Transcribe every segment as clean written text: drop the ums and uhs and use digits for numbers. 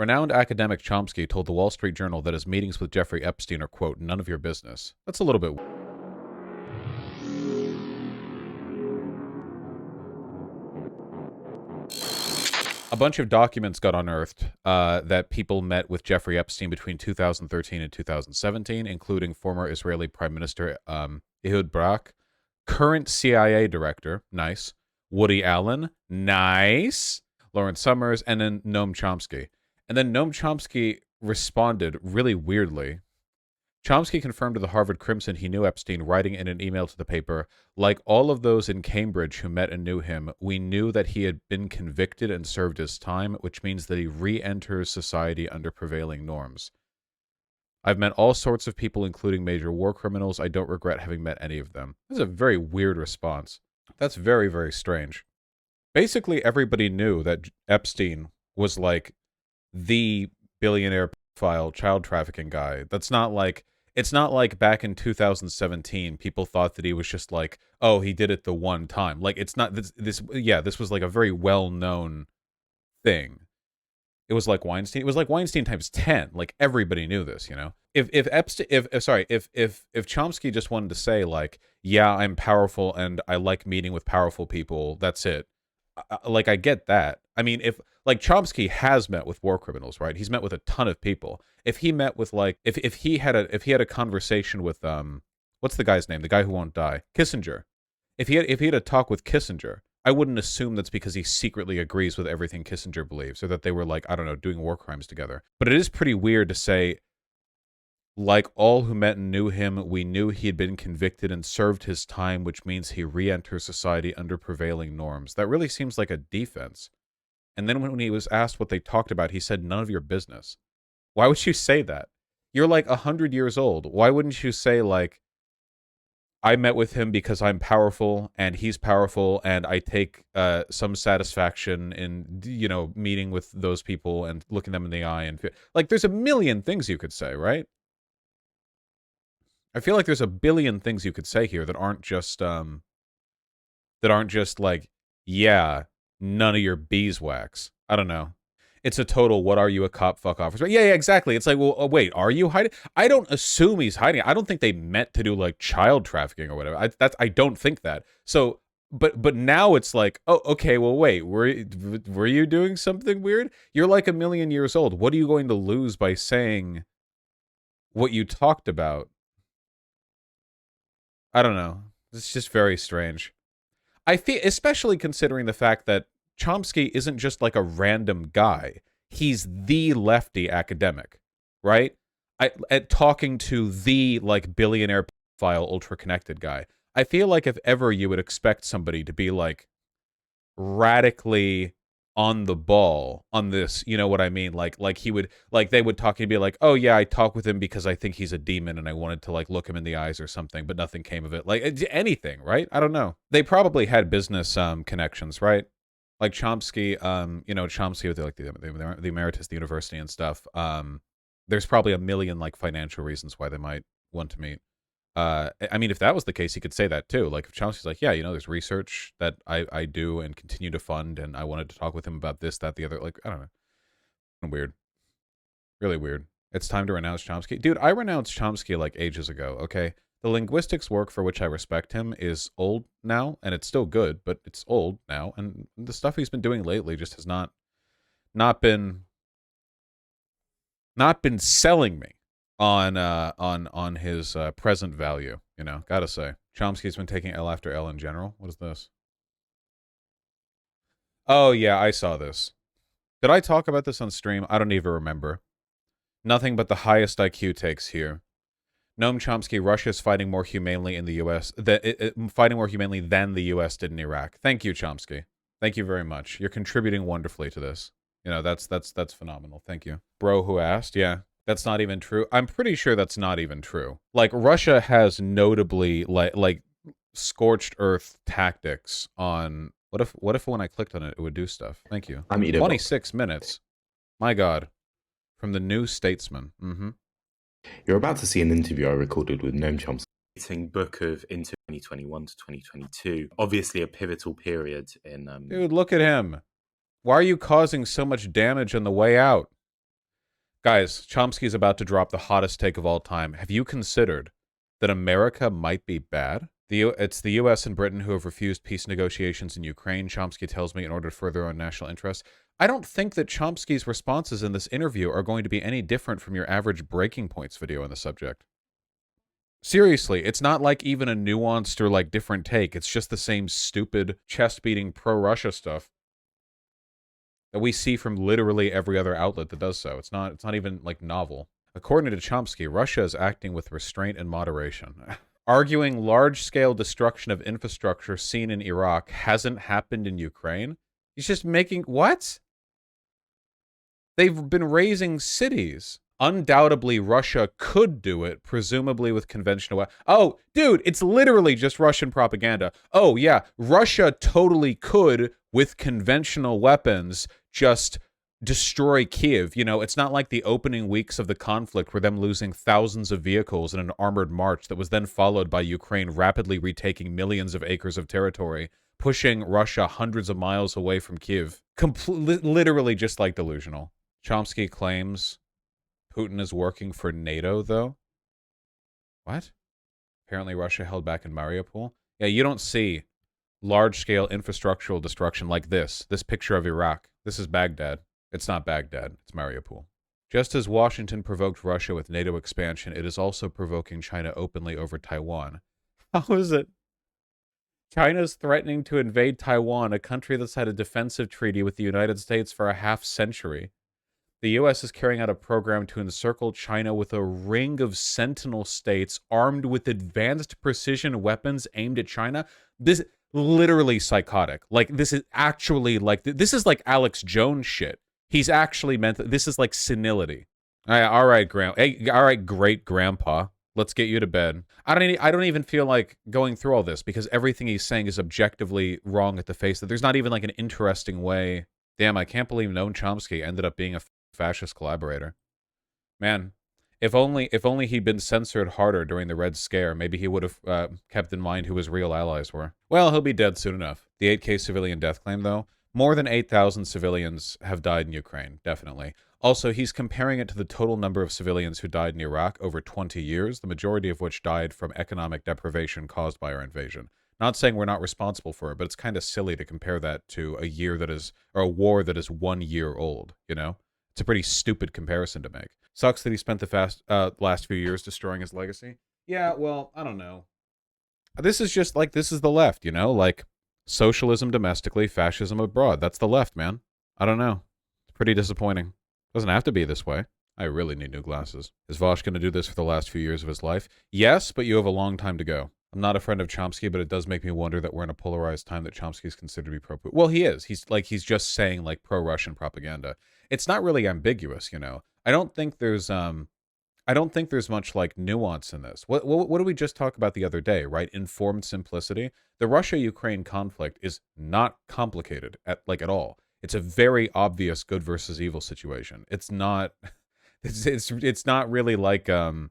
Renowned academic Chomsky told the Wall Street Journal that his meetings with Jeffrey Epstein are, quote, none of your business. That's a little bit. A bunch of documents got unearthed that people met with Jeffrey Epstein between 2013 and 2017, including former Israeli Prime Minister Ehud Barak, current CIA director, nice, Woody Allen, nice, Lawrence Summers, and then Noam Chomsky. And then Noam Chomsky responded really weirdly. Chomsky confirmed to the Harvard Crimson he knew Epstein, writing in an email to the paper, like all of those in Cambridge who met and knew him, we knew that he had been convicted and served his time, which means that he re-enters society under prevailing norms. I've met all sorts of people, including major war criminals. I don't regret having met any of them. This is a very weird response. That's very, very strange. Basically, everybody knew that Epstein was like the billionaire pedophile child trafficking guy. That's not like, it's not like back in 2017 people thought that he was just like, oh, he did it the one time. Like, it's not this was like a very well-known thing. It was like Weinstein. It was like Weinstein times 10. Like, everybody knew this, you know. If Epstein, if Chomsky just wanted to say like, yeah, I'm powerful and I like meeting with powerful people, that's it. Like, I get that. I mean, if like Chomsky has met with war criminals, right? He's met with a ton of people. If he met with like, if he had a conversation with what's the guy's name? The guy who won't die, Kissinger. If he had a talk with Kissinger, I wouldn't assume that's because he secretly agrees with everything Kissinger believes, or that they were like, I don't know, doing war crimes together. But it is pretty weird to say, like all who met and knew him, we knew he had been convicted and served his time, which means he re-enters society under prevailing norms. That really seems like a defense. And then when he was asked what they talked about, he said, none of your business. Why would you say that? You're like 100 years old. Why wouldn't you say like, I met with him because I'm powerful and he's powerful and I take some satisfaction in, you know, meeting with those people and looking them in the eye, and like there's a million things you could say, right? I feel like there's a billion things you could say here that aren't just like, yeah, none of your beeswax. I don't know. It's a total, what are you, a cop, fuck off. Yeah, exactly. It's like, well, wait, are you hiding? I don't assume he's hiding. I don't think they meant to do like child trafficking or whatever. I don't think that. So, but now it's like, oh, okay, well, wait, were you doing something weird? You're like a million years old. What are you going to lose by saying what you talked about? I don't know. It's just very strange. I feel, especially considering the fact that Chomsky isn't just like a random guy. He's the lefty academic, right? At talking to the like billionaire pedophile ultra connected guy. I feel like if ever you would expect somebody to be like radically on the ball on this, you know what I mean? Like he would, like they would talk, he'd be like, oh yeah, I talk with him because I think he's a demon and I wanted to like look him in the eyes or something, but nothing came of it. Like anything, right? I don't know. They probably had business connections, right? Like Chomsky, you know, Chomsky with the emeritus, the university and stuff. There's probably a million like financial reasons why they might want to meet. I mean, if that was the case, he could say that too. Like if Chomsky's like, yeah, you know, there's research that I do and continue to fund, and I wanted to talk with him about this, that, the other. Like, I don't know. Weird. Really weird. It's time to renounce Chomsky. Dude, I renounced Chomsky like ages ago, okay? The linguistics work for which I respect him is old now, and it's still good, but it's old now, and the stuff he's been doing lately just has not been selling me on his present value, you know. Gotta say, Chomsky's been taking L after L in general. What is this? Oh yeah, I saw this. Did I talk about this on stream? I don't even remember. Nothing but the highest IQ takes here. Noam Chomsky, Russia's fighting more humanely in the U.S. Fighting more humanely than the U.S. did in Iraq. Thank you, Chomsky. Thank you very much. You're contributing wonderfully to this. You know, that's phenomenal. Thank you. Bro who asked, yeah. That's not even true. I'm pretty sure that's not even true. Like, Russia has notably, like scorched earth tactics on... What if when I clicked on it, it would do stuff? Thank you. 26 minutes. My God. From the New Statesman. Mm-hmm. You're about to see an interview I recorded with Noam Chomsky. Book of into 2021 to 2022. Obviously a pivotal period in... Dude, look at him. Why are you causing so much damage on the way out? Guys, Chomsky's about to drop the hottest take of all time. Have you considered that America might be bad? It's the U.S. and Britain who have refused peace negotiations in Ukraine, Chomsky tells me, in order to further their own national interests. I don't think that Chomsky's responses in this interview are going to be any different from your average Breaking Points video on the subject. Seriously, it's not like even a nuanced or like different take. It's just the same stupid chest-beating pro-Russia stuff that we see from literally every other outlet that does so. It's not even like novel. According to Chomsky, Russia is acting with restraint and moderation. Arguing large-scale destruction of infrastructure seen in Iraq hasn't happened in Ukraine. He's just making what? They've been razing cities. Undoubtedly, Russia could do it, presumably with conventional. Oh, dude, it's literally just Russian propaganda. Oh, yeah, Russia totally could, with conventional weapons, just destroy Kiev. You know, it's not like the opening weeks of the conflict were them losing thousands of vehicles in an armored march that was then followed by Ukraine rapidly retaking millions of acres of territory, pushing Russia hundreds of miles away from Kiev. Literally just like delusional. Chomsky claims Putin is working for NATO, though. What? Apparently Russia held back in Mariupol. Yeah, you don't see large-scale infrastructural destruction like this. This picture of Iraq. This is Baghdad. It's not Baghdad. It's Mariupol. Just as Washington provoked Russia with NATO expansion, it is also provoking China openly over Taiwan. How is it? China's threatening to invade Taiwan, a country that's had a defensive treaty with the United States for a half-century. The U.S. is carrying out a program to encircle China with a ring of sentinel states armed with advanced precision weapons aimed at China. This is literally psychotic. Like, this is actually like, this is like Alex Jones shit. He's actually meant that this is like senility. All right, great grandpa. Let's get you to bed. I don't even feel like going through all this because everything he's saying is objectively wrong at the face. That there's not even like an interesting way. Damn, I can't believe Noam Chomsky ended up being a fascist collaborator. Man, if only he'd been censored harder during the Red Scare, maybe he would have kept in mind who his real allies were. Well, he'll be dead soon enough. The 8K civilian death claim, though, more than 8,000 civilians have died in Ukraine, definitely. Also, he's comparing it to the total number of civilians who died in Iraq over 20 years, the majority of which died from economic deprivation caused by our invasion. Not saying we're not responsible for it, but it's kind of silly to compare that to a war that is 1 year old, you know? It's a pretty stupid comparison to make. Sucks that he spent the last few years destroying his legacy. Yeah, well, I don't know. This is just like, this is the left, you know? Like, socialism domestically, fascism abroad. That's the left, man. I don't know. It's pretty disappointing. Doesn't have to be this way. I really need new glasses. Is Vaush going to do this for the last few years of his life? Yes, but you have a long time to go. I'm not a friend of Chomsky, but it does make me wonder that we're in a polarized time that Chomsky is considered to be pro-Putin. Well, he is. He's just saying like pro-Russian propaganda. It's not really ambiguous, you know. I don't think there's much like nuance in this. What did we just talk about the other day, right? Informed simplicity. The Russia-Ukraine conflict is not complicated at all. It's a very obvious good versus evil situation. It's not it's not really like an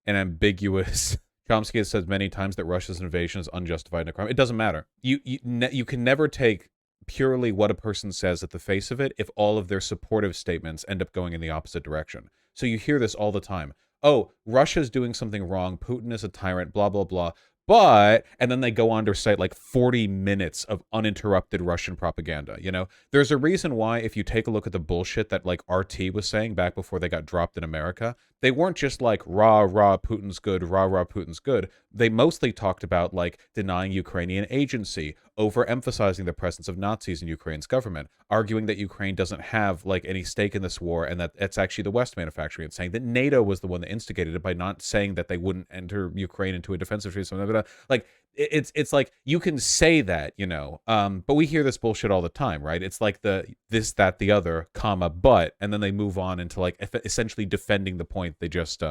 ambiguous. Chomsky has said many times that Russia's invasion is unjustified and a crime. It doesn't matter. You can never take purely what a person says at the face of it if all of their supportive statements end up going in the opposite direction. So you hear this all the time. Oh, Russia's doing something wrong. Putin is a tyrant, blah, blah, blah. But, and then they go on to cite like 40 minutes of uninterrupted Russian propaganda, you know? There's a reason why, if you take a look at the bullshit that like RT was saying back before they got dropped in America, they weren't just like, rah, Putin's good, rah, Putin's good. They mostly talked about like denying Ukrainian agency, overemphasizing the presence of Nazis in Ukraine's government, arguing that Ukraine doesn't have like any stake in this war and that it's actually the West manufacturing it, saying that NATO was the one that instigated it by not saying that they wouldn't enter Ukraine into a defensive treaty. Like it's like you can say that, you know, but we hear this bullshit all the time, right? It's like the this, that, the other, comma, but, and then they move on into like essentially defending the point they just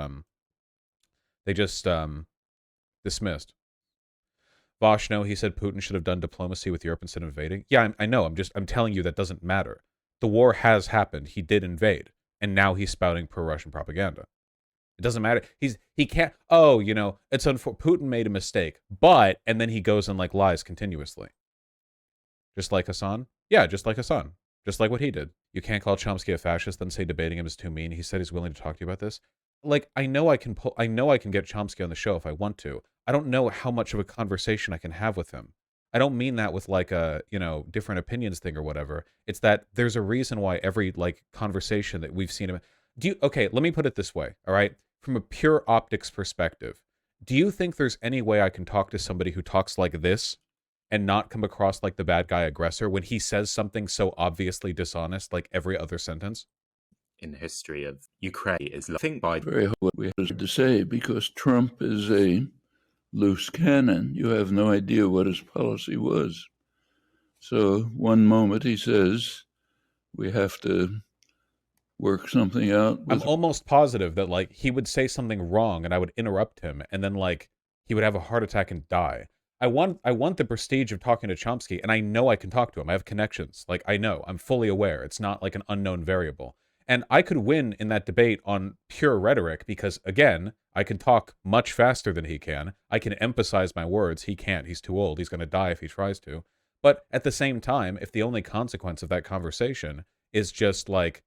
dismissed. Vaush, no, he said Putin should have done diplomacy with Europe instead of invading. Yeah, I know. I'm telling you that doesn't matter. The war has happened. He did invade, and now he's spouting pro-Russian propaganda. It doesn't matter. He can't. Oh, you know, it's Putin made a mistake, but, and then he goes and like lies continuously. Just like Hassan. Yeah, just like Hassan. just like what he did. You can't call Chomsky a fascist, then say debating him is too mean. He said he's willing to talk to you about this. Like, I know I know I can get Chomsky on the show if I want to. I don't know how much of a conversation I can have with him. I don't mean that with like a, different opinions thing or whatever. It's that there's a reason why every like conversation that we've seen him. Okay, let me put it this way, all right? From a pure optics perspective, do you think there's any way I can talk to somebody who talks like this and not come across like the bad guy aggressor when he says something so obviously dishonest like every other sentence? In the history of Ukraine is, I think, by very what we had to say, because Trump is a loose cannon. You have no idea what his policy was. So one moment he says we have to work something out. I'm almost positive that like he would say something wrong and I would interrupt him and then like he would have a heart attack and die. I want the prestige of talking to Chomsky, and I know I can talk to him. I have connections. Like, I know. I'm fully aware. It's not like an unknown variable. And I could win in that debate on pure rhetoric because, again, I can talk much faster than he can. I can emphasize my words. He can't. He's too old. He's going to die if he tries to. But at the same time, if the only consequence of that conversation is just like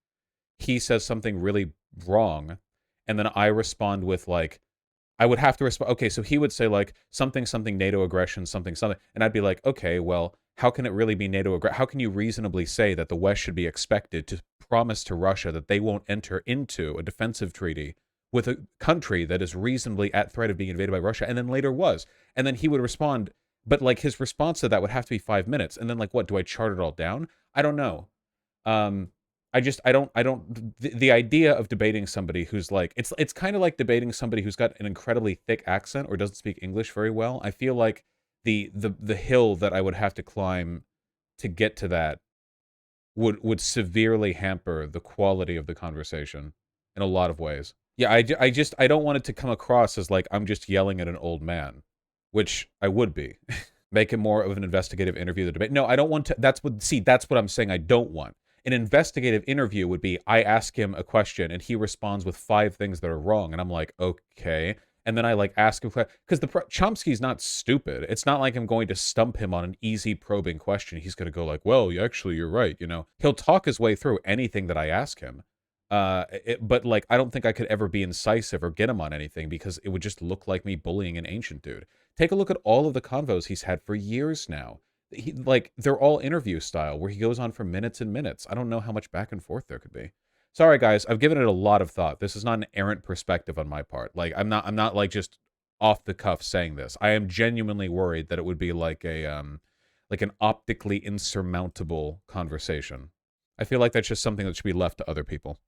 he says something really wrong, and then I respond with like, I would have to respond. Okay, so he would say like something, NATO aggression, something, and I'd be like, okay, well, how can it really be NATO aggression? How can you reasonably say that the West should be expected to promise to Russia that they won't enter into a defensive treaty with a country that is reasonably at threat of being invaded by Russia, and then later was? And then he would respond, but like his response to that would have to be 5 minutes, and then like what? Do I chart it all down? I don't know. The idea of debating somebody who's like, it's kind of like debating somebody who's got an incredibly thick accent or doesn't speak English very well. I feel like the hill that I would have to climb to get to that would severely hamper the quality of the conversation in a lot of ways. Yeah, I don't want it to come across as like I'm just yelling at an old man, which I would be. Make it more of an investigative interview, the debate. No, I don't want to. That's what I'm saying I don't want. An investigative interview would be I ask him a question and he responds with 5 things that are wrong. And I'm like, okay. And then I like ask him, because Chomsky's not stupid. It's not like I'm going to stump him on an easy probing question. He's going to go like, well, actually, you're right. He'll talk his way through anything that I ask him. But like, I don't think I could ever be incisive or get him on anything because it would just look like me bullying an ancient dude. Take a look at all of the convos he's had for years now. They're all interview style where he goes on for minutes and minutes. I don't know how much back and forth there could be. Sorry guys, I've given it a lot of thought. This is not an errant perspective on my part. Like I'm not like just off the cuff saying this. I am genuinely worried that it would be like an optically insurmountable conversation. I feel like that's just something that should be left to other people.